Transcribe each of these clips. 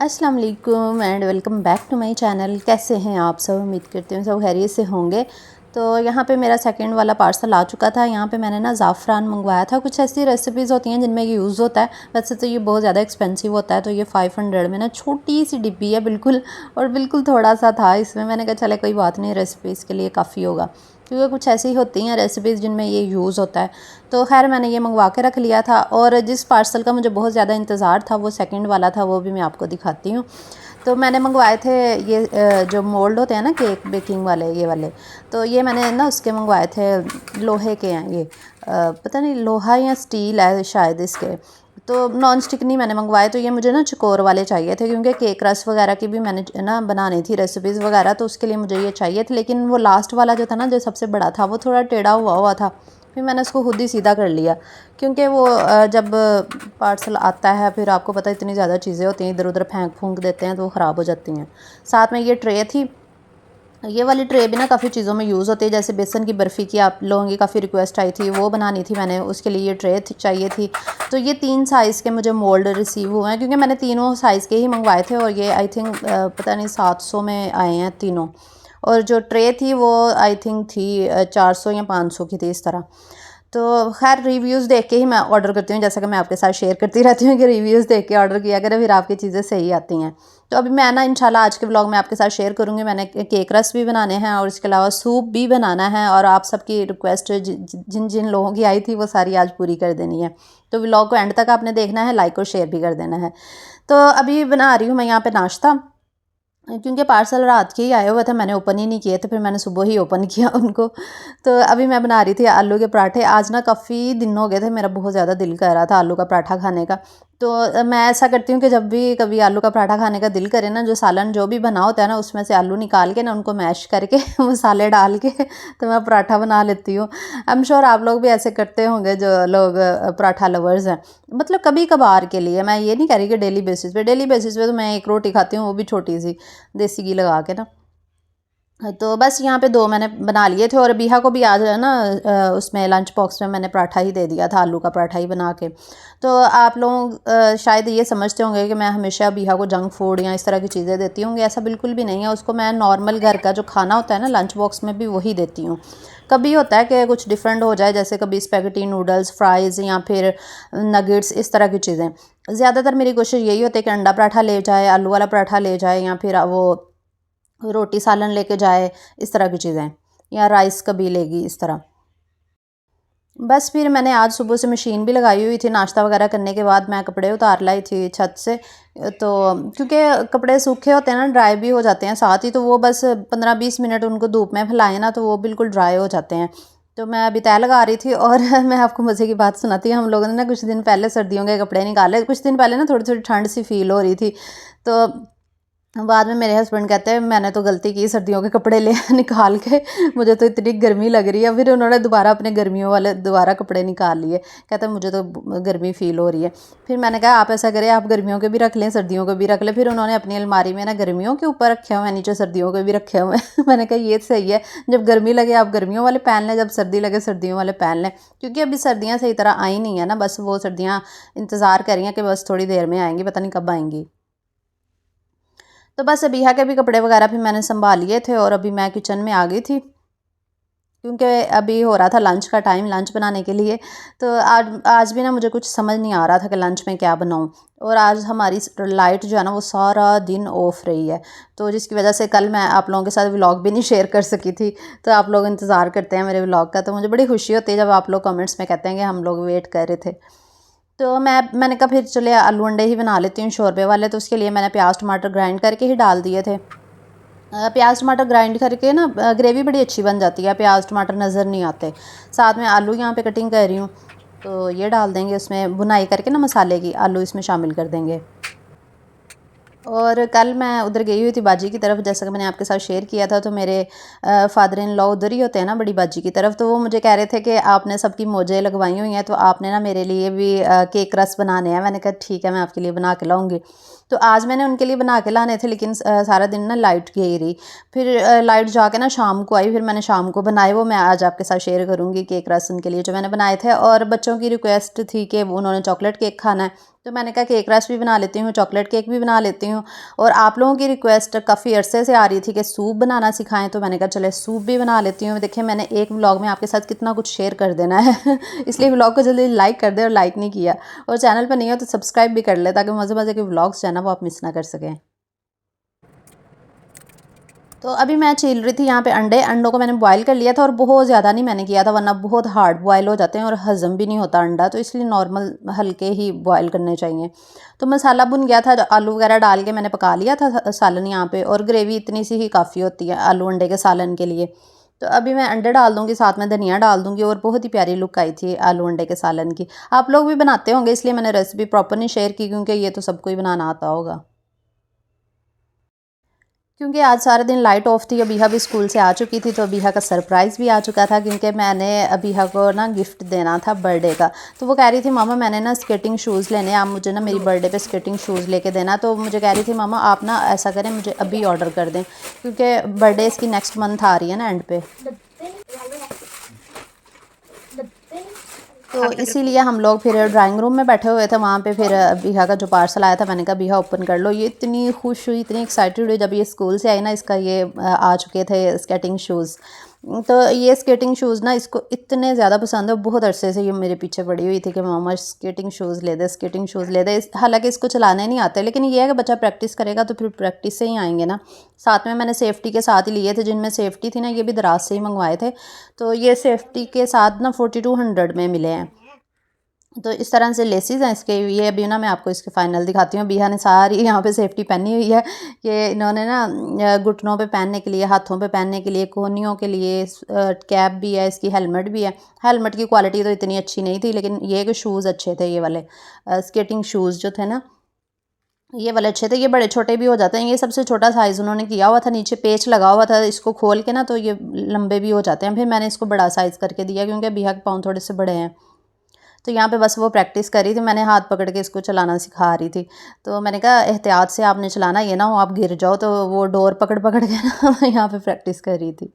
अस्सलाम वालेकुम and welcome back to my channel. कैसे हैं आप सब? उम्मीद करती हूँ सब खैरियत से होंगे। तो यहाँ पे मेरा सेकंड वाला पार्सल आ चुका था। यहाँ पे मैंने ना ज़ाफ़रान मंगवाया था। कुछ ऐसी रेसिपीज़ होती हैं जिनमें ये यूज़ होता है। वैसे तो ये बहुत ज़्यादा एक्सपेंसिव होता है, तो ये 500 में ना छोटी सी डिब्बी है बिल्कुल, और बिल्कुल थोड़ा सा था इसमें। मैंने कहा चले कोई बात नहीं, रेसिपीज़ के लिए काफ़ी होगा, क्योंकि कुछ ऐसी होती हैं रेसिपीज़ जिनमें ये यूज़ होता है। तो खैर मैंने ये मंगवा के रख लिया था, और जिस पार्सल का मुझे बहुत ज़्यादा इंतज़ार था वो सेकंड वाला था, वो भी मैं आपको दिखाती हूँ। तो मैंने मंगवाए थे ये जो मोल्ड होते हैं ना केक बेकिंग वाले, ये वाले। तो ये मैंने ना उसके मंगवाए थे, लोहे के हैं ये, पता नहीं लोहा या स्टील है शायद इसके। तो नॉन स्टिक नहीं मैंने मंगवाए। तो ये मुझे ना चकोर वाले चाहिए थे, क्योंकि केक रस वगैरह की भी मैंने ना बनानी थी रेसिपीज़ वगैरह, तो उसके लिए मुझे ये चाहिए थे। लेकिन वो लास्ट वाला जो था ना, जो सबसे बड़ा था, वो थोड़ा टेढ़ा हुआ था। फिर मैंने उसको खुद ही सीधा कर लिया, क्योंकि वो जब पार्सल आता है फिर आपको पता है इतनी ज़्यादा चीज़ें होती हैं, इधर उधर फेंक फूंक देते हैं तो वो ख़राब हो जाती हैं। साथ में ये ट्रे थी। ये वाली ट्रे भी ना काफ़ी चीज़ों में यूज़ होती है, जैसे बेसन की बर्फ़ी की आप लोगों की काफ़ी रिक्वेस्ट आई थी, वो बनानी थी मैंने, उसके लिए ये ट्रे चाहिए थी। तो ये 3 साइज़ के मुझे मोल्ड रिसीव हुए हैं, क्योंकि मैंने तीनों साइज़ के ही मंगवाए थे, और ये आई थिंक पता नहीं 700 में आए हैं तीनों। और जो ट्रे थी वो आई थिंक थी 400 या 500 की थी, इस तरह। तो खैर रिव्यूज़ देख के ही मैं ऑर्डर करती हूँ, जैसा कि मैं आपके साथ शेयर करती रहती हूँ कि रिव्यूज़ देख के ऑर्डर किया करें, फिर आपकी चीज़ें सही आती हैं। तो अभी मैं ना इंशाल्लाह आज के व्लॉग में आपके साथ शेयर करूँगी। मैंने केक रस भी बनाने हैं, और इसके अलावा सूप भी बनाना है, और आप सबकी रिक्वेस्ट जिन जिन लोगों की आई थी वो सारी आज पूरी कर देनी है। तो व्लॉग को एंड तक आपने देखना है, लाइक और शेयर भी कर देना है। तो अभी बना रही हूँ मैं यहाँ पर नाश्ता, क्योंकि पार्सल रात के ही आए हुए थे, मैंने ओपन ही नहीं किए थे, फिर मैंने सुबह ही ओपन किया उनको। तो अभी मैं बना रही थी आलू के पराठे। आज ना काफ़ी दिन हो गए थे, मेरा बहुत ज़्यादा दिल कर रहा था आलू का पराठा खाने का। तो मैं ऐसा करती हूँ कि जब भी कभी आलू का पराठा खाने का दिल करे ना, जो सालन जो भी बना होता है ना, उसमें से आलू निकाल के ना उनको मैश करके मसाले डाल के तो मैं पराठा बना लेती हूँ। आई एम श्योर आप लोग भी ऐसे करते होंगे, जो लोग पराठा लवर्स हैं। मतलब कभी कभार के लिए, मैं ये नहीं कह रही कि डेली बेसिस पे तो मैं एक रोटी खाती हूँ, वो भी छोटी सी देसी घी लगा के ना। तो बस यहाँ पे 2 मैंने बना लिए थे, और बिहा को भी आज है ना उसमें लंच बॉक्स में मैंने पराठा ही दे दिया था, आलू का पराठा ही बना के। तो आप लोग शायद ये समझते होंगे कि मैं हमेशा बिहा को जंक फूड या इस तरह की चीज़ें देती हूँ। ऐसा बिल्कुल भी नहीं है। उसको मैं नॉर्मल घर का जो खाना होता है ना लंच बॉक्स में भी वही देती हूँ। कभी होता है कि कुछ डिफरेंट हो जाए, जैसे कभी स्पेगेटी नूडल्स, फ्राइज़ या फिर नगेट्स, इस तरह की चीज़ें। ज़्यादातर मेरी कोशिश यही होती है कि अंडा पराठा ले जाए, आलू वाला पराठा ले जाए, या फिर वो रोटी सालन लेके जाए, इस तरह की चीज़ें, या राइस कभी लेगी, इस तरह। बस फिर मैंने आज सुबह से मशीन भी लगाई हुई थी। नाश्ता वगैरह करने के बाद मैं कपड़े उतार लाई थी छत से। तो क्योंकि कपड़े सूखे होते हैं ना, ड्राई भी हो जाते हैं साथ ही, तो वो बस 15-20 मिनट उनको धूप में फैलाएं ना, तो वो बिल्कुल ड्राई हो जाते हैं। तो मैं अभी तय लगा रही थी, और मैं आपको मज़े की बात सुनाती हूँ। हम लोगों ने ना कुछ दिन पहले सर्दियों के कपड़े निकाले। कुछ दिन पहले ना थोड़ी थोड़ी ठंड सी फील हो रही थी। तो बाद में मेरे हस्बैंड कहते हैं मैंने तो गलती की सर्दियों के कपड़े ले निकाल के, मुझे तो इतनी गर्मी लग रही है। फिर उन्होंने दोबारा अपने गर्मियों वाले दोबारा कपड़े निकाल लिए। कहते हैं मुझे तो गर्मी फ़ील हो रही है। फिर मैंने कहा आप ऐसा करें, आप गर्मियों के भी रख लें, सर्दियों के भी रख लें। फिर उन्होंने अपनी अलमारी में ना गर्मियों के ऊपर रखे हुए हैं, नीचे सर्दियों के भी रखे हुए हैं। मैंने कहा ये सही है, जब गर्मी लगे आप गर्मियों वाले पहन लें, जब सर्दी लगे सर्दियों वाले पहन लें। क्योंकि अभी सर्दियाँ सही तरह आई नहीं है ना, बस वो सर्दियाँ इंतज़ार कर रही हैं कि बस थोड़ी देर में आएंगी, पता नहीं कब आएंगी। तो बस अबीहा के भी कपड़े वगैरह भी मैंने संभाल लिए थे, और अभी मैं किचन में आ गई थी, क्योंकि अभी हो रहा था लंच का टाइम, लंच बनाने के लिए। तो आज आज भी ना मुझे कुछ समझ नहीं आ रहा था कि लंच में क्या बनाऊं। और आज हमारी लाइट जो है ना वो सारा दिन ऑफ रही है, तो जिसकी वजह से कल मैं आप लोगों के साथ व्लॉग भी नहीं शेयर कर सकी थी। तो आप लोग इंतज़ार करते हैं मेरे व्लॉग का, तो मुझे बड़ी खुशी होती है जब आप लोग कमेंट्स में कहते हैं कि हम लोग वेट कर रहे थे। तो मैंने कहा फिर चले आलू अंडे ही बना लेती हूँ शोरबे वाले। तो उसके लिए मैंने प्याज टमाटर ग्राइंड करके ही डाल दिए थे। प्याज टमाटर ग्राइंड करके ना ग्रेवी बड़ी अच्छी बन जाती है, प्याज टमाटर नज़र नहीं आते। साथ में आलू यहाँ पे कटिंग कर रही हूँ, तो ये डाल देंगे उसमें, बुनाई करके ना मसाले की आलू इसमें शामिल कर देंगे। और कल मैं उधर गई हुई थी बाजी की तरफ, जैसा कि मैंने आपके साथ शेयर किया था। तो मेरे फादर इन लॉ उधर ही होते हैं ना, बड़ी बाजी की तरफ। तो वो मुझे कह रहे थे कि आपने सबकी मोजें लगवाई हुई हैं, तो आपने ना मेरे लिए भी केक रस बनाने हैं। मैंने कहा ठीक है, मैं आपके लिए बना के लाऊंगी। तो आज मैंने उनके लिए बना के लाने थे, लेकिन सारा दिन ना लाइट गई रही। फिर लाइट जाके ना शाम को आई, फिर मैंने शाम को बनाए। वो मैं आज आपके साथ शेयर करूँगी केक रस उनके लिए जो मैंने बनाए थे। और बच्चों की रिक्वेस्ट थी कि उन्होंने चॉकलेट केक खाना है, तो मैंने कहा केक रस भी बना लेती हूँ, चॉकलेट केक भी बना लेती हूँ। और आप लोगों की रिक्वेस्ट काफ़ी अरसे से आ रही थी कि सूप बनाना सिखाएं, तो मैंने कहा चले सूप भी बना लेती हूँ। देखिए मैंने एक व्लॉग में आपके साथ कितना कुछ शेयर कर देना है इसलिए व्लॉग को जल्दी लाइक कर दे, और लाइक नहीं किया और चैनल पर नहीं हो तो सब्सक्राइब भी कर ले, ताकि मज़े मज़े के व्लॉग्स जो है ना वो आप मिस ना कर सकें। तो अभी मैं छील रही थी यहाँ पे अंडों को मैंने बॉईल कर लिया था, और बहुत ज़्यादा नहीं मैंने किया था, वरना बहुत हार्ड बॉयल हो जाते हैं और हज़म भी नहीं होता अंडा, तो इसलिए नॉर्मल हल्के ही बॉयल करने चाहिए। तो मसाला भुन गया था, आलू वगैरह डाल के मैंने पका लिया था सालन यहाँ पे, और ग्रेवी इतनी सी ही काफ़ी होती है आलू अंडे के सालन के लिए। तो अभी मैं अंडे डाल दूँगी, साथ में धनिया डाल दूँगी, और बहुत ही प्यारी लुक आई थी आलू अंडे के सालन की। आप लोग भी बनाते होंगे, इसलिए मैंने रेसिपी प्रॉपर नहीं शेयर की, क्योंकि ये तो सबको ही बनाना आता होगा। क्योंकि आज सारा दिन लाइट ऑफ थी, अबीहा भी स्कूल से आ चुकी थी, तो अबीहा का सरप्राइज़ भी आ चुका था, क्योंकि मैंने अबीहा को ना गिफ्ट देना था बर्थडे का। तो वो कह रही थी मामा मैंने ना स्केटिंग शूज़ लेने हैं, आप मुझे ना मेरी बर्थडे पे स्केटिंग शूज़ लेके देना। तो मुझे कह रही थी मामा आप ना ऐसा करें, मुझे अभी ऑर्डर कर दें, क्योंकि बर्थडे इसकी नेक्स्ट मंथ आ रही है ना एंड पे। तो इसीलिए हम लोग फिर ड्राइंग रूम में बैठे हुए थे वहाँ पे। फिर बीहा का जो पार्सल आया था, मैंने कहा बीहा ओपन कर लो। ये इतनी खुश हुई, इतनी एक्साइटेड हुई जब ये स्कूल से आई ना, इसका ये आ चुके थे स्केटिंग शूज़। तो ये स्केटिंग शूज़ ना इसको इतने ज़्यादा पसंद है, बहुत अरसे से ये मेरे पीछे पड़ी हुई थी कि मामा स्केटिंग शूज़ ले दे, स्केटिंग शूज़ ले दे। हालांकि इसको चलाने नहीं आते, लेकिन ये है कि बच्चा प्रैक्टिस करेगा तो फिर प्रैक्टिस से ही आएंगे ना। साथ में मैंने सेफ्टी के साथ ही लिए थे, जिनमें सेफ्टी थी ना, ये भी दराज से ही मंगवाए थे। तो ये सेफ्टी के साथ ना 4200 में मिले हैं। तो इस तरह से लेसिस हैं इसके। ये अभी ना मैं आपको इसके फाइनल दिखाती हूँ। बिहा ने सारी यहाँ पे सेफ्टी पहनी हुई है, कि इन्होंने ना घुटनों पे पहनने के लिए, हाथों पे पहनने के लिए, कोहनियों के लिए कैप भी है इसकी, हेलमेट भी है। हेलमेट की क्वालिटी तो इतनी अच्छी नहीं थी, लेकिन ये कि शूज़ अच्छे थे, ये वाले स्केटिंग शूज़ जो थे ना, ये वाले अच्छे थे। ये बड़े छोटे भी हो जाते हैं, ये सबसे छोटा साइज़ उन्होंने किया हुआ था, नीचे पेच लगा हुआ था, इसको खोल के ना तो ये लंबे भी हो जाते हैं। फिर मैंने इसको बड़ा साइज़ करके दिया, क्योंकि बिहा के पाँव थोड़े से बड़े हैं। तो यहाँ पे बस वो प्रैक्टिस कर रही थी, मैंने हाथ पकड़ के इसको चलाना सिखा रही थी। तो मैंने कहा एहतियात से आपने चलाना, ये ना हो आप गिर जाओ। तो वो डोर पकड़ पकड़ के ना मैं यहाँ पे प्रैक्टिस कर रही थी।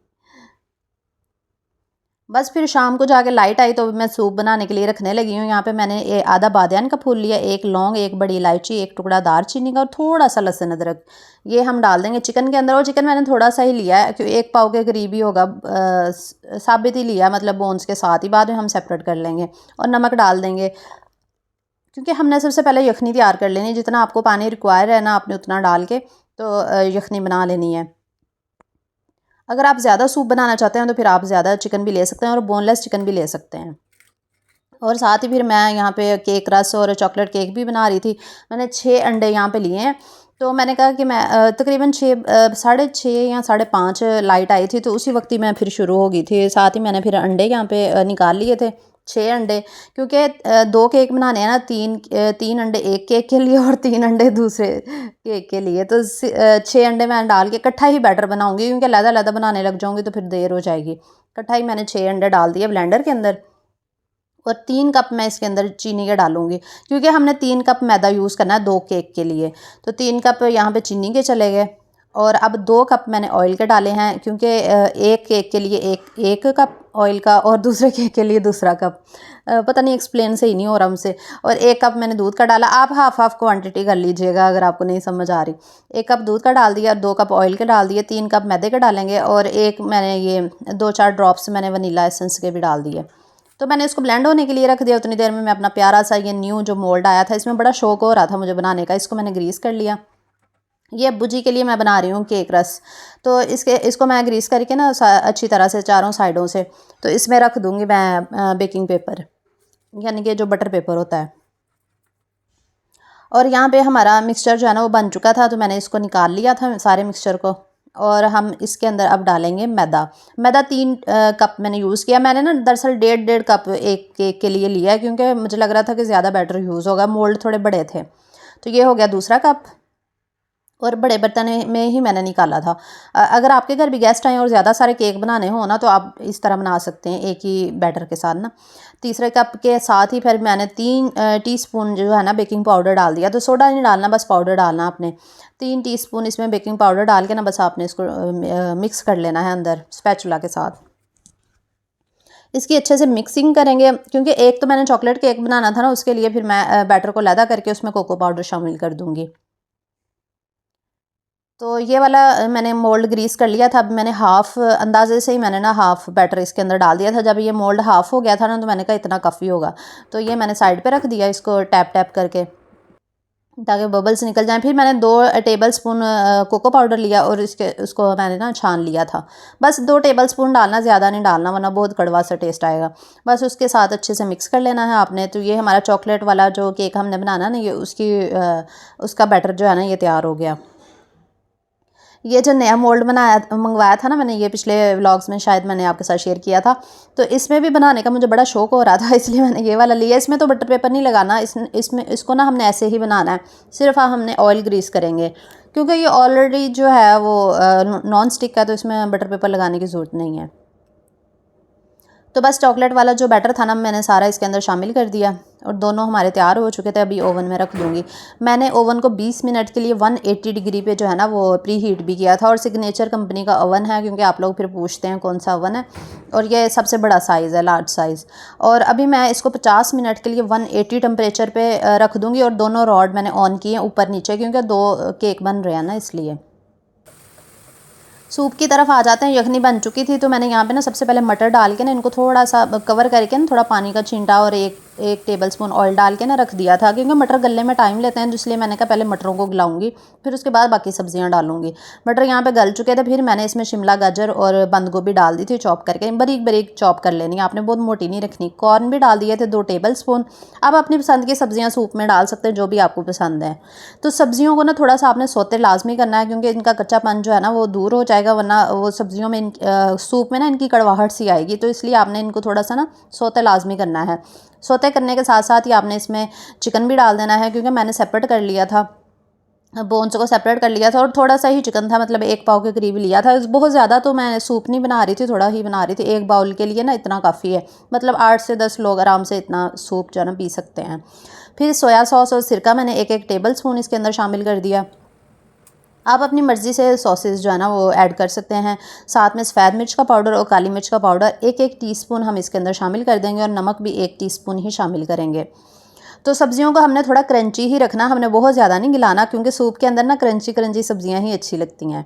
बस फिर शाम को जाके लाइट आई, तो मैं सूप बनाने के लिए रखने लगी हूँ। यहाँ पे मैंने आधा बादियान का फूल लिया, एक लौंग, एक बड़ी इलायची, एक टुकड़ा दारचीनी का, और थोड़ा सा लहसुन अदरक। ये हम डाल देंगे चिकन के अंदर। और चिकन मैंने थोड़ा सा ही लिया है, क्योंकि 1 पाव के करीब ही होगा, साबित ही लिया, मतलब बोन्स के साथ ही, बाद में हम सेपरेट कर लेंगे। और नमक डाल देंगे, क्योंकि हमने सबसे पहले यखनी तैयार कर लेनी है। जितना आपको पानी रिक्वायर है ना, आपने उतना डाल के तो यखनी बना लेनी है। अगर आप ज़्यादा सूप बनाना चाहते हैं तो फिर आप ज़्यादा चिकन भी ले सकते हैं, और बोनलेस चिकन भी ले सकते हैं। और साथ ही फिर मैं यहाँ पे केक रस और चॉकलेट केक भी बना रही थी। मैंने 6 अंडे यहाँ पे लिए हैं। तो मैंने कहा कि मैं तकरीबन 6 या 5:30 लाइट आई थी, तो उसी वक्त ही मैं फिर शुरू हो गई थी। साथ ही मैंने फिर अंडे यहाँ पे निकाल लिए थे, 6 अंडे। क्योंकि 2 केक बनाने हैं ना, 3 अंडे एक केक के लिए और 3 अंडे दूसरे केक के लिए। तो 6 अंडे मैं डाल के इकट्ठा ही बैटर बनाऊंगी, क्योंकि अलग-अलग बनाने लग जाऊंगी तो फिर देर हो जाएगी। इकट्ठा ही मैंने 6 अंडे डाल दिए ब्लेंडर के अंदर। और 3 कप मैं इसके अंदर चीनी के डालूंगी, क्योंकि हमने 3 कप मैदा यूज़ करना है 2 केक के लिए। तो 3 कप यहाँ पे चीनी के चले गए। और अब 2 कप मैंने ऑयल के डाले हैं, क्योंकि एक केक के लिए एक कप ऑयल का, और दूसरे केक के लिए दूसरा कप। पता नहीं एक्सप्लेन सही नहीं हो रहा हमसे। और 1 कप मैंने दूध का डाला। आप हाफ क्वांटिटी कर लीजिएगा अगर आपको नहीं समझ आ रही। 1 कप दूध का डाल दिया, 2 कप ऑयल के डाल दिए, 3 कप मैदे के डालेंगे, और एक मैंने ये 2-4 ड्रॉप्स मैंने वनीला एसेंस के भी डाल दिए। तो मैंने इसको ब्लेंड होने के लिए रख दिया। उतनी देर में मैं अपना प्यारा सा ये न्यू जो मोल्ड आया था, इसमें बड़ा शौक हो रहा था मुझे बनाने का, इसको मैंने ग्रीस कर लिया। ये अब्बू जी के लिए मैं बना रही हूँ केक रस। तो इसको मैं ग्रीस करके ना अच्छी तरह से चारों साइडों से, तो इसमें रख दूँगी मैं बेकिंग पेपर, यानी कि जो बटर पेपर होता है। और यहाँ पे हमारा मिक्सचर जो है ना वो बन चुका था, तो मैंने इसको निकाल लिया था सारे मिक्सचर को। और हम इसके अंदर अब डालेंगे मैदा। मैदा 3 कप मैंने यूज़ किया। मैंने ना दरअसल 1.5 कप एक केक के लिए लिया है, क्योंकि मुझे लग रहा था कि ज़्यादा बैटर यूज़ होगा, मोल्ड थोड़े बड़े थे। तो ये हो गया दूसरा कप। और बड़े बर्तन में ही मैंने निकाला था। अगर आपके घर भी गेस्ट आए और ज़्यादा सारे केक बनाने हो ना तो आप इस तरह बना सकते हैं एक ही बैटर के साथ ना। तीसरे कप के साथ ही फिर मैंने 3 टीस्पून जो है ना बेकिंग पाउडर डाल दिया। तो सोडा नहीं डालना, बस पाउडर डालना आपने। 3 टीस्पून इसमें बेकिंग पाउडर डाल के ना बस आपने इसको मिक्स कर लेना है अंदर स्पैचुला के साथ। इसकी अच्छे से मिक्सिंग करेंगे, क्योंकि एक तो मैंने चॉकलेट केक बनाना था ना, उसके लिए फिर मैं बैटर को लैदा करके उसमें कोको पाउडर शामिल कर दूँगी। तो ये वाला मैंने मोल्ड ग्रीस कर लिया था। अब मैंने हाफ़ अंदाज़े से ही मैंने ना हाफ़ बैटर इसके अंदर डाल दिया था। जब ये मोल्ड हाफ़ हो गया था ना तो मैंने कहा इतना काफ़ी होगा। तो ये मैंने साइड पे रख दिया इसको टैप टैप करके, ताकि बबल्स निकल जाएँ। फिर मैंने 2 टेबल स्पून कोको पाउडर लिया और उसको मैंने ना छान लिया था। बस 2 टेबल स्पून डालना, ज़्यादा नहीं डालना वरना बहुत कड़वा सा टेस्ट आएगा। बस उसके साथ अच्छे से मिक्स कर लेना है आपने। तो ये हमारा चॉकलेट वाला जो केक हमने बनाना ना, ये उसका बैटर जो है ना ये तैयार हो गया। ये जो नया मोल्ड मंगवाया था ना मैंने, ये पिछले व्लॉग्स में शायद मैंने आपके साथ शेयर किया था। तो इसमें भी बनाने का मुझे बड़ा शौक हो रहा था, इसलिए मैंने ये वाला लिया। इसमें तो बटर पेपर नहीं लगाना, इसको ना हमने ऐसे ही बनाना है। सिर्फ हमने ऑयल ग्रीस करेंगे, क्योंकि ये ऑलरेडी जो है वो नॉन स्टिक का, तो इसमें बटर पेपर लगाने की ज़रूरत नहीं है। तो बस चॉकलेट वाला जो बैटर था ना मैंने सारा इसके अंदर शामिल कर दिया और दोनों हमारे तैयार हो चुके थे। अभी ओवन में रख दूँगी। मैंने ओवन को 20 मिनट के लिए 180 डिग्री पे जो है ना वो प्री हीट भी किया था, और सिग्नेचर कंपनी का ओवन है, क्योंकि आप लोग फिर पूछते हैं कौन सा ओवन है, और ये सबसे बड़ा साइज़ है, लार्ज साइज़। और अभी मैं इसको 50 मिनट के लिए 180 टेम्परेचर पर रख दूँगी। और दोनों रॉड मैंने ऑन किए ऊपर नीचे, क्योंकि 2 केक बन रहे हैं ना, इसलिए। सूप की तरफ आ जाते हैं। यखनी बन चुकी थी, तो मैंने यहाँ पे ना सबसे पहले मटर डाल के ना इनको थोड़ा सा कवर करके ना थोड़ा पानी का छींटा और एक टेबल स्पून ऑयल डाल के ना रख दिया था, क्योंकि मटर गलने में टाइम लेते हैं, तो इसलिए मैंने कहा पहले मटरों को गलाऊंगी, फिर उसके बाद बाकी सब्जियां डालूंगी। मटर यहाँ पे गल चुके थे। फिर मैंने इसमें शिमला गाजर और बंद गोभी डाल दी थी चॉप करके, बारीक बारीक चॉप कर लेनी है आपने, बहुत मोटी नहीं रखनी। कॉर्न भी डाल दिए थे 2 टेबल स्पून। आप अपनी पसंद की सब्जियाँ सूप में डाल सकते हैं, जो भी आपको पसंद है। तो सब्जियों को ना थोड़ा सा आपने सोते लाजमी करना है, क्योंकि इनका कच्चापन जो है ना वो दूर हो जाएगा, वरना वो सब्जियों में सूप में ना इनकी कड़वाहट सी आएगी। तो इसलिए आपने इनको थोड़ा सा ना सोते लाजमी करना है। सोते करने के साथ साथ ही आपने इसमें चिकन भी डाल देना है, क्योंकि मैंने सेपरेट कर लिया था, बोन्स को सेपरेट कर लिया था, और थोड़ा सा ही चिकन था, मतलब 1 पाव के करीब लिया था। बहुत ज़्यादा तो मैं सूप नहीं बना रही थी, थोड़ा ही बना रही थी। 1 बाउल के लिए ना इतना काफ़ी है, मतलब 8 से 10 लोग आराम से इतना सूप जो है ना पी सकते हैं। फिर सोया सॉस और सिरका मैंने 1 टेबल स्पून इसके अंदर शामिल कर दिया। आप अपनी मर्ज़ी से सॉसेस जो है ना वो ऐड कर सकते हैं। साथ में सफ़ेद मिर्च का पाउडर और काली मिर्च का पाउडर 1-1 टीस्पून हम इसके अंदर शामिल कर देंगे, और नमक भी 1 टीस्पून ही शामिल करेंगे। तो सब्जियों को हमने थोड़ा क्रंची ही रखना, हमने बहुत ज़्यादा नहीं गिलाना, क्योंकि सूप के अंदर ना क्रंची क्रंची सब्जियां ही अच्छी लगती हैं।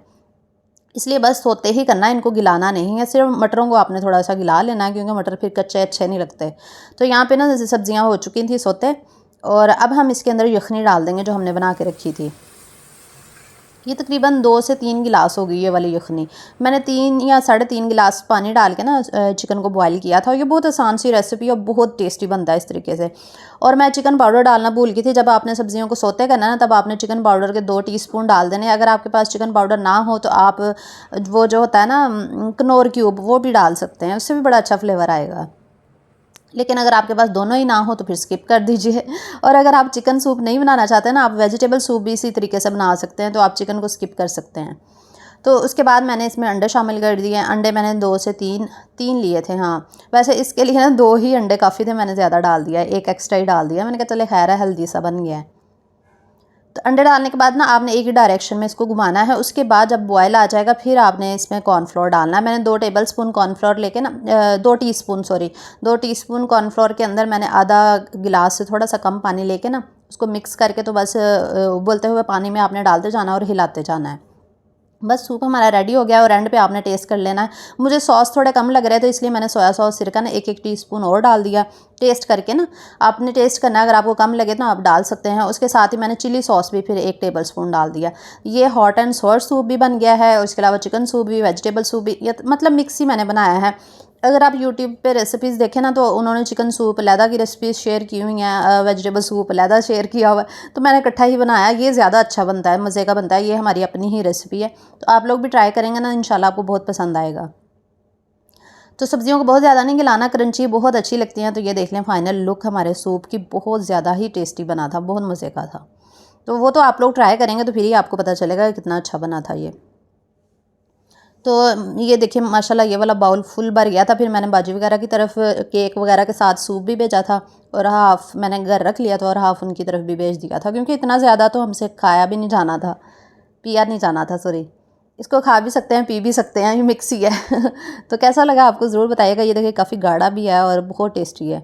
इसलिए बस सोते ही करना है, इनको गिलाना नहीं है। सिर्फ मटरों को आपने थोड़ा सा गिला लेना है, क्योंकि मटर फिर कच्चे अच्छे नहीं लगते। तो यहाँ पे ना सब्जियाँ हो चुकी थी सोते, और अब हम इसके अंदर यखनी डाल देंगे जो हमने बना के रखी थी। ये तकरीबन 2 से 3 गिलास हो गई ये वाली यखनी। मैंने 3 या 3.5 गिलास पानी डाल के ना चिकन को बॉईल किया था। ये बहुत आसान सी रेसिपी और बहुत टेस्टी बनता है इस तरीके से। और मैं चिकन पाउडर डालना भूल गई थी। जब आपने सब्जियों को सोते करना ना, तब आपने चिकन पाउडर के 2 टीस्पून डाल देने। अगर आपके पास चिकन पाउडर ना हो तो आप वो जो होता है ना कनौर क्यूब, वो भी डाल सकते हैं, उससे भी बड़ा अच्छा फ्लेवर आएगा। लेकिन अगर आपके पास दोनों ही ना हो तो फिर स्किप कर दीजिए। और अगर आप चिकन सूप नहीं बनाना चाहते ना, आप वेजिटेबल सूप भी इसी तरीके से बना सकते हैं, तो आप चिकन को स्किप कर सकते हैं। तो उसके बाद मैंने इसमें अंडे शामिल कर दिए। अंडे मैंने 2 से 3 लिए थे। हाँ, वैसे इसके लिए ना 2 ही अंडे काफ़ी थे, मैंने ज़्यादा डाल दिया, 1 एक्स्ट्रा ही डाल दिया। मैंने कहा चले खैर है, हेल्दी सा बन गया है। तो अंडे डालने के बाद ना आपने एक ही डायरेक्शन में इसको घुमाना है। उसके बाद जब बॉयल आ जाएगा फिर आपने इसमें कॉर्नफ्लोर डालना है। मैंने 2 टेबल स्पून कॉर्नफ्लोर लेके ना 2 टीस्पून 2 टीस्पून कॉर्नफ्लोर के अंदर मैंने आधा गिलास से थोड़ा सा कम पानी लेके ना उसको मिक्स करके, तो बस उबलते हुए पानी में आपने डालते जाना और हिलाते जाना है। बस सूप हमारा रेडी हो गया, और एंड पे आपने टेस्ट कर लेना है। मुझे सॉस थोड़े कम लग रहे थे, इसलिए मैंने सोया सॉस सिरका ना 1-1 टीस्पून और डाल दिया। टेस्ट करके ना आपने टेस्ट करना है, अगर आपको कम लगे तो आप डाल सकते हैं। उसके साथ ही मैंने चिली सॉस भी फिर 1 टेबल स्पून डाल दिया। ये हॉट एंड सोर सूप भी बन गया है, और इसके अलावा चिकन सूप भी, वेजिटेबल सूप भी, मतलब मिक्स ही मैंने बनाया है। अगर आप यूट्यूब पे रेसिपीज़ देखें ना, तो उन्होंने चिकन सूप अलहदा की रेसिपीज़ शेयर की हुई हैं, वेजिटेबल सूप अलहदा शेयर किया हुआ है, तो मैंने इकट्ठा ही बनाया। ये ज़्यादा अच्छा बनता है, मज़े का बनता है। ये हमारी अपनी ही रेसिपी है, तो आप लोग भी ट्राई करेंगे ना, इंशाल्लाह आपको बहुत पसंद आएगा। तो सब्जियों को बहुत ज़्यादा नहीं गिलाना, क्रंची बहुत अच्छी लगती हैं। तो ये देख लें फाइनल लुक हमारे सूप की, बहुत ज़्यादा ही टेस्टी बना था, बहुत मज़े का था। तो वो तो आप लोग ट्राई करेंगे तो फिर ही आपको पता चलेगा कि कितना अच्छा बना था ये। तो ये देखिए माशाल्लाह ये वाला बाउल फुल भर गया था। फिर मैंने बाजी वगैरह की तरफ केक वगैरह के साथ सूप भी भेजा था और हाफ़ मैंने घर रख लिया था और हाफ़ उनकी तरफ भी भेज दिया था, क्योंकि इतना ज़्यादा तो हमसे खाया भी नहीं जाना था, पिया नहीं जाना था, सॉरी। इसको खा भी सकते हैं, पी भी सकते हैं, ये मिक्स ही है। तो कैसा लगा आपको ज़रूर बताइएगा। ये देखिए काफ़ी गाढ़ा भी है और बहुत टेस्टी है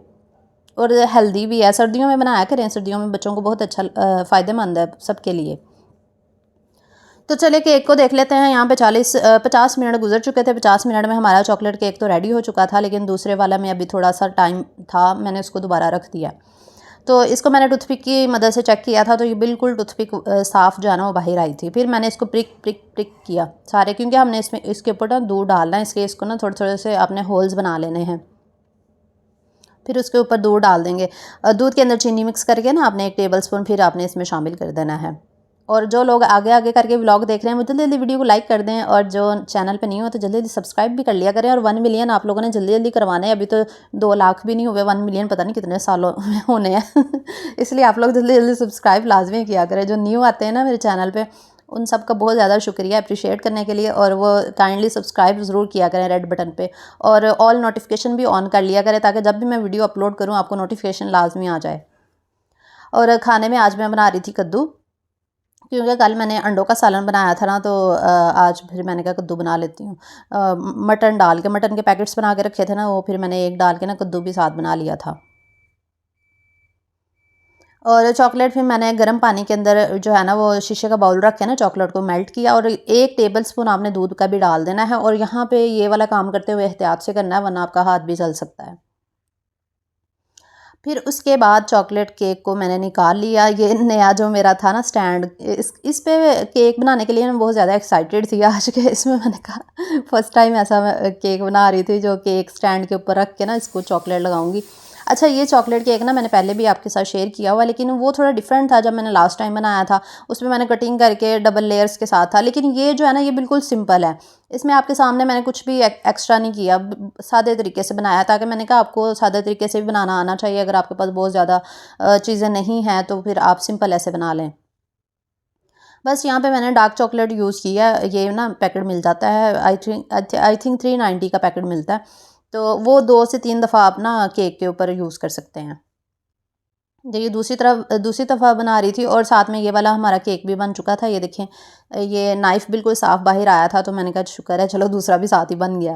और हेल्दी भी है। सर्दियों में बनाया करें, सर्दियों में बच्चों को बहुत अच्छा फ़ायदेमंद है सबके लिए। तो चलिए केक को देख लेते हैं। यहाँ पे 50 मिनट गुजर चुके थे। 50 मिनट में हमारा चॉकलेट केक तो रेडी हो चुका था, लेकिन दूसरे वाला में अभी थोड़ा सा टाइम था, मैंने उसको दोबारा रख दिया। तो इसको मैंने टूथपिक की मदद से चेक किया था, तो ये बिल्कुल टूथपिक साफ़ जो है ना वो बाहर आई थी। फिर मैंने इसको प्रिक प्रिक प्रिक किया सारे, क्योंकि हमने इसमें इसके ऊपर ना दूध डालना है, इसलिए इसको ना थोड़े थोड़े से अपने होल्स बना लेने हैं। फिर उसके ऊपर दूध डाल देंगे। दूध के अंदर चीनी मिक्स करके ना आपने 1 टेबलस्पून फिर आपने इसमें शामिल कर देना है। और जो लोग आगे आगे करके व्लॉग देख रहे हैं वो जल्दी जल्दी वीडियो को लाइक कर दें, और जो चैनल पे नहीं हो तो जल्दी जल्दी सब्सक्राइब भी कर लिया करें। और 1 मिलियन आप लोगों ने जल्दी जल्दी करवाने हैं, अभी तो 2 लाख भी नहीं हुए, 1 मिलियन पता नहीं कितने सालों में होने हैं। इसलिए आप लोग जल्दी जल्दी सब्सक्राइब लाजमी किया करें। जो न्यू आते हैं ना मेरे चैनल पर, उन सब का बहुत ज़्यादा शुक्रिया अप्रिशिएट करने के लिए, और वो काइंडली सब्सक्राइब ज़रूर किया करें रेड बटन पे, और ऑल नोटिफिकेशन भी ऑन कर लिया करें, ताकि जब भी मैं वीडियो अपलोड करूँ आपको नोटिफिकेशन लाजमी आ जाए। और खाने में आज मैं बना रही थी कद्दू, क्योंकि कल मैंने अंडों का सालन बनाया था ना, तो आज फिर मैंने कहा कद्दू बना लेती हूँ। मटन डाल के, मटन के पैकेट्स बना के रखे थे ना, वो फिर मैंने एक डाल के ना कद्दू भी साथ बना लिया था। और चॉकलेट फिर मैंने गर्म पानी के अंदर जो है ना वो शीशे का बाउल रख के ना चॉकलेट को मेल्ट किया, और 1 टेबलस्पून आपने दूध का भी डाल देना है। और यहाँ पे ये वाला काम करते हुए एहतियात से करना है, वरना आपका हाथ भी जल सकता है। फिर उसके बाद चॉकलेट केक को मैंने निकाल लिया। ये नया जो मेरा था ना स्टैंड, इस पे केक बनाने के लिए मैं बहुत ज़्यादा एक्साइटेड थी आज के। इसमें मैंने कहा फ़र्स्ट टाइम ऐसा मैं केक बना रही थी जो केक स्टैंड के ऊपर रख के ना इसको चॉकलेट लगाऊंगी। अच्छा, ये चॉकलेट केक ना मैंने पहले भी आपके साथ शेयर किया हुआ, लेकिन वो थोड़ा डिफरेंट था जब मैंने लास्ट टाइम बनाया था। उसमें मैंने कटिंग करके डबल लेयर्स के साथ था, लेकिन ये जो है ना ये बिल्कुल सिंपल है। इसमें आपके सामने मैंने कुछ भी एक्स्ट्रा नहीं किया, सादे तरीके से बनाया, ताकि मैंने कहा आपको सादे तरीके से भी बनाना आना चाहिए। अगर आपके पास बहुत ज़्यादा चीज़ें नहीं हैं तो फिर आप सिंपल ऐसे बना लें। बस यहाँ पे मैंने डार्क चॉकलेट यूज़ किया। ये ना पैकेट मिल जाता है, आई थिंक 390 का पैकेट मिलता है। तो वो 2 से 3 दफ़ा आप ना केक के ऊपर यूज़ कर सकते हैं। देखिए दूसरी दफ़ा बना रही थी, और साथ में ये वाला हमारा केक भी बन चुका था। ये देखें, ये नाइफ़ बिल्कुल साफ़ बाहर आया था, तो मैंने कहा शुक्र है, चलो दूसरा भी साथ ही बन गया।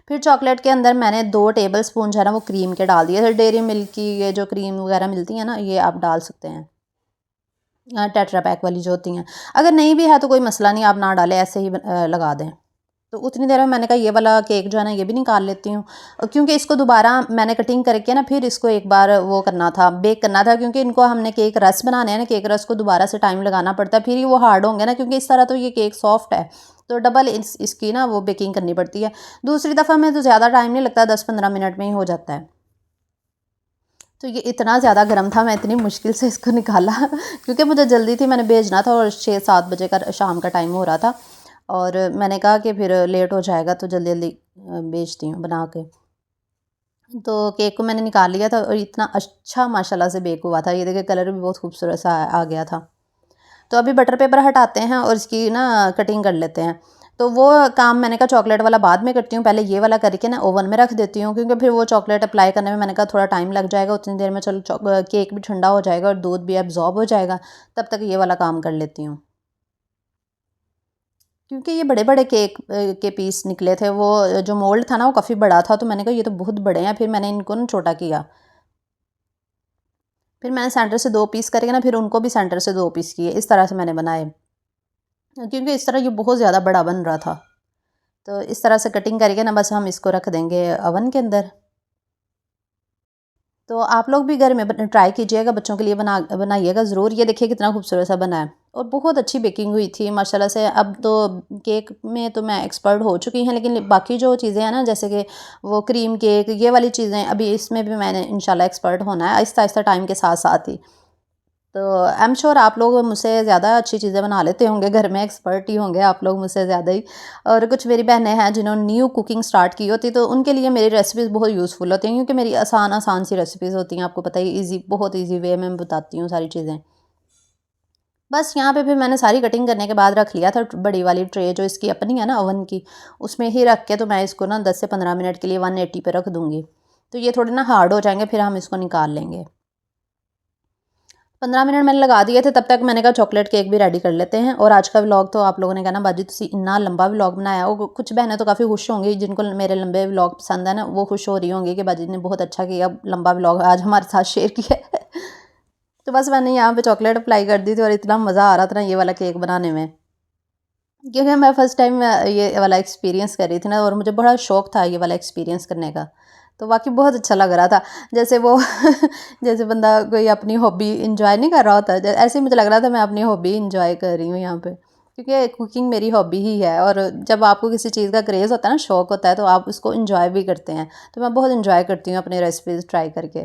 फिर चॉकलेट के अंदर मैंने 2 टेबलस्पून जो है ना वो क्रीम के डाल दिए थे। डेयरी मिल्क की ये जो क्रीम वगैरह मिलती है ना, ये आप डाल सकते हैं, टेट्रा पैक वाली जो होती हैं। अगर नहीं भी है तो कोई मसला नहीं, आप ना डालें, ऐसे ही लगा दें। तो उतनी देर में मैंने कहा ये वाला केक जो है ना ये भी निकाल लेती हूँ, क्योंकि इसको दोबारा मैंने कटिंग करके ना फिर इसको एक बार वो करना था, बेक करना था, क्योंकि इनको हमने केक रस बनाने हैं ना, केक रस को दोबारा से टाइम लगाना पड़ता है, फिर ही वो हार्ड होंगे ना, क्योंकि इस तरह तो ये केक सॉफ्ट है, तो डबल इसकी ना वो बेकिंग करनी पड़ती है। दूसरी दफ़ा में तो ज़्यादा टाइम नहीं लगता, 10-15 मिनट में ही हो जाता है। तो ये इतना ज़्यादा गर्म था, मैं इतनी मुश्किल से इसको निकाला क्योंकि मुझे जल्दी थी, मैंने भेजना था और 6-7 बजे का शाम का टाइम हो रहा था, और मैंने कहा कि फिर लेट हो जाएगा तो जल्दी जल्दी भेजती हूँ बना के। तो केक को मैंने निकाल लिया था और इतना अच्छा माशाल्लाह से बेक हुआ था। ये देखिए कलर भी बहुत खूबसूरत सा आ गया था। तो अभी बटर पेपर हटाते हैं और इसकी ना कटिंग कर लेते हैं। तो वो काम मैंने कहा चॉकलेट वाला बाद में करती हूँ, पहले ये वाला करके ना ओवन में रख देती हूँ, क्योंकि फिर वो चॉकलेट अप्लाई करने में मैंने कहा थोड़ा टाइम लग जाएगा। उतनी देर में चलो केक भी ठंडा हो जाएगा और दूध भी एब्जॉर्ब हो जाएगा, तब तक ये वाला काम कर लेती हूँ। क्योंकि ये बड़े बड़े केक के पीस निकले थे, वो जो मोल्ड था ना वो काफ़ी बड़ा था, तो मैंने कहा ये तो बहुत बड़े हैं, फिर मैंने इनको ना छोटा किया। फिर मैंने सेंटर से 2 पीस करके ना फिर उनको भी सेंटर से 2 पीस किए, इस तरह से मैंने बनाए, क्योंकि इस तरह ये बहुत ज़्यादा बड़ा बन रहा था। तो इस तरह से कटिंग करके ना बस हम इसको रख देंगे अवन के अंदर। तो आप लोग भी घर में ट्राई कीजिएगा, बच्चों के लिए बनाइएगा ज़रूर। ये देखिए कितना खूबसूरत सा बना है और बहुत अच्छी बेकिंग हुई थी माशाल्लाह से। अब तो केक में तो मैं एक्सपर्ट हो चुकी हैं, लेकिन बाकी जो चीज़ें हैं ना, जैसे कि वो क्रीम केक, ये वाली चीज़ें अभी इसमें भी मैंने इंशाल्लाह एक्सपर्ट होना है आहिस्ता आहिस्ता टाइम के साथ साथ ही। तो आई एम श्योर आप लोग मुझसे ज़्यादा अच्छी चीज़ें बना लेते होंगे, घर में एक्सपर्ट ही होंगे आप लोग मुझसे ज़्यादा ही। और कुछ मेरी बहनें हैं जिन्होंने न्यू कुकिंग स्टार्ट की होती, तो उनके लिए मेरी रेसिपीज़ बहुत यूज़फुल होती हैं, क्योंकि मेरी आसान आसान सी रेसिपीज़ होती हैं, आपको पता ही, ईजी, बहुत ईजी वे में बताती हूँ सारी चीज़ें। बस यहाँ पे फिर मैंने सारी कटिंग करने के बाद रख लिया था बड़ी वाली ट्रे जो इसकी अपनी है ना ओवन की, उसमें ही रख के तो मैं इसको ना 10 से 15 मिनट के लिए 180 पे रख दूँगी। तो ये थोड़े ना हार्ड हो जाएंगे, फिर हम इसको निकाल लेंगे। 15 मिनट मैंने लगा दिए थे, तब तक मैंने कहा चॉकलेट केक भी रेडी कर लेते हैं। और आज का व्लॉग तो आप लोगों ने कहना बाजी तुसी इतना लंबा व्लॉग बनाया हो। कुछ बहनें तो काफ़ी खुश होंगी जिनको मेरे लंबे व्लॉग पसंद है ना, वो खुश हो रही होंगी कि बाजी ने बहुत अच्छा किया, लंबा व्लॉग आज हमारे साथ शेयर किया है। तो बस मैंने यहाँ पे चॉकलेट अप्लाई कर दी थी और इतना मज़ा आ रहा था ना ये वाला केक बनाने में, क्योंकि मैं फ़र्स्ट टाइम ये वाला एक्सपीरियंस कर रही थी ना, और मुझे बड़ा शौक था ये वाला एक्सपीरियंस करने का। तो वाकई बहुत अच्छा लग रहा था, जैसे वो जैसे बंदा कोई अपनी हॉबी इंजॉय नहीं कर रहा होता, ऐसे ही मुझे लग रहा था मैं अपनी हॉबी इंजॉय कर रही हूँ यहाँ पे, क्योंकि कुकिंग मेरी हॉबी ही है। और जब आपको किसी चीज़ का क्रेज़ होता है ना, शौक होता है, तो आप उसको इंजॉय भी करते हैं। तो मैं बहुत इंजॉय करती हूँ अपनी रेसिपीज़ ट्राई करके।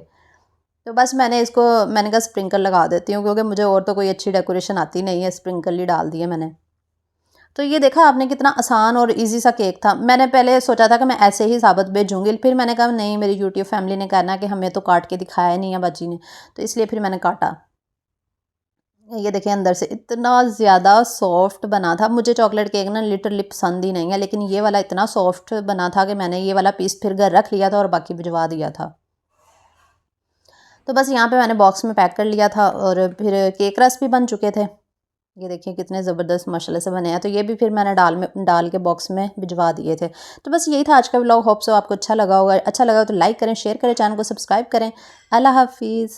तो बस मैंने कहा स्प्रिंकल लगा देती हूँ, क्योंकि मुझे और तो कोई अच्छी डेकोरेशन आती नहीं है, स्प्रिंकल ही डाल दिए मैंने। तो ये देखा आपने कितना आसान और इजी सा केक था। मैंने पहले सोचा था कि मैं ऐसे ही साबुत भेजूँगी, फिर मैंने कहा नहीं, मेरी यूट्यूब फैमिली ने कहना कि हमें तो काट के दिखाया नहीं है बाजी ने, तो इसलिए फिर मैंने काटा। ये देखिए अंदर से इतना ज़्यादा सॉफ्ट बना था। मुझे चॉकलेट केक ना लिटरली पसंद ही नहीं है, लेकिन ये वाला इतना सॉफ्ट बना था कि मैंने ये वाला पीस फिर घर रख लिया था और बाकी भिजवा दिया था। तो बस यहाँ पे मैंने बॉक्स में पैक कर लिया था और फिर केक रस भी बन चुके थे। ये देखिए कितने ज़बरदस्त माशाल्लाह से बने हैं। तो ये भी फिर मैंने डाल के बॉक्स में भिजवा दिए थे। तो बस यही था आज का व्लॉग। होप सो आपको अच्छा लगा होगा। अच्छा लगा तो लाइक करें, शेयर करें, चैनल को सब्सक्राइब करें। अल्लाह हाफ़िज़।